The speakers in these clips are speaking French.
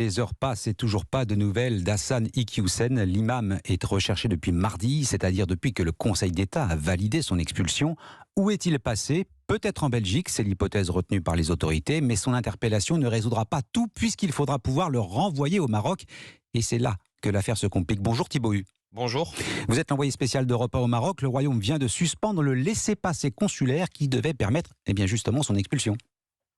Les heures passent et toujours pas de nouvelles d'Hassan Iqiyoussen. L'imam est recherché depuis mardi, c'est-à-dire depuis que le Conseil d'État a validé son expulsion. Où est-il passé ? Peut-être en Belgique, c'est l'hypothèse retenue par les autorités, mais son interpellation ne résoudra pas tout puisqu'il faudra pouvoir le renvoyer au Maroc. Et c'est là que l'affaire se complique. Bonjour Thibaut Hu. Bonjour. Vous êtes l'envoyé spécial d'Europe 1 au Maroc. Le Royaume vient de suspendre le laissez-passer consulaire qui devait permettre justement son expulsion.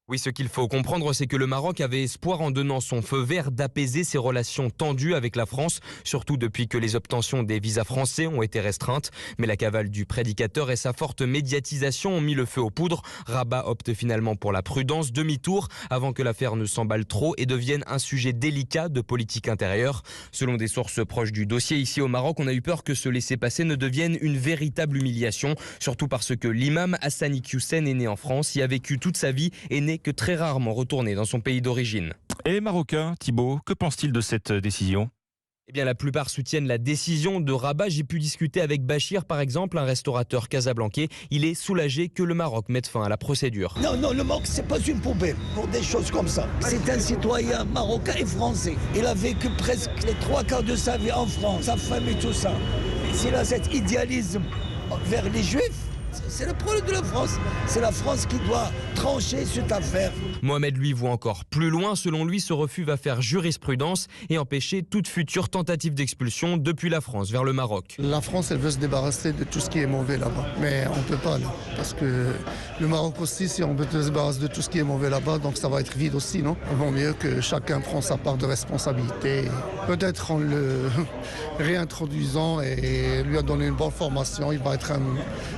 Oui, ce qu'il faut comprendre, c'est que le Maroc avait espoir en donnant son feu vert d'apaiser ses relations tendues avec la France, surtout depuis que les obtentions des visas français ont été restreintes. Mais la cavale du prédicateur et sa forte médiatisation ont mis le feu aux poudres. Rabat opte finalement pour la prudence, demi-tour, avant que l'affaire ne s'emballe trop et devienne un sujet délicat de politique intérieure. Selon des sources proches du dossier ici au Maroc, on a eu peur que ce laissez-passer ne devienne une véritable humiliation, surtout parce que l'imam Hassan Iqiyoussen est né en France, y a vécu toute sa vie et n'est que très rarement retourné dans son pays d'origine. Et les Marocains, Thibaut, que pensent-ils de cette décision ? Eh bien, la plupart soutiennent la décision de Rabat. J'ai pu discuter avec Bachir, par exemple, un restaurateur casablancais. Il est soulagé que le Maroc mette fin à la procédure. Non, le Maroc, c'est pas une poubelle pour des choses comme ça. C'est un citoyen marocain et français. Il a vécu presque les 3/4 de sa vie en France, sa famille, tout ça. S'il a cet idéalisme vers les Juifs, c'est le problème de la France. C'est la France qui doit trancher cette affaire. Mohamed, lui, voit encore plus loin. Selon lui, ce refus va faire jurisprudence et empêcher toute future tentative d'expulsion depuis la France vers le Maroc. La France, elle veut se débarrasser de tout ce qui est mauvais là-bas. Mais on ne peut pas, là. Parce que le Maroc aussi, si on veut se débarrasser de tout ce qui est mauvais là-bas, donc ça va être vide aussi, non ? Il vaut mieux que chacun prenne sa part de responsabilité. Peut-être en le réintroduisant et lui a donné une bonne formation, il va être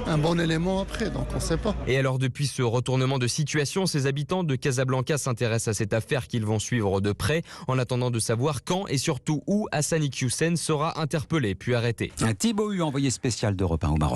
un bon élément après, donc on ne sait pas. Et alors, depuis ce retournement de situation, ces habitants de Casablanca s'intéressent à cette affaire qu'ils vont suivre de près, en attendant de savoir quand et surtout où Hassan Iqiyoussen sera interpellé puis arrêté. Thibaut Hu, envoyé spécial d'Europe 1 au Maroc.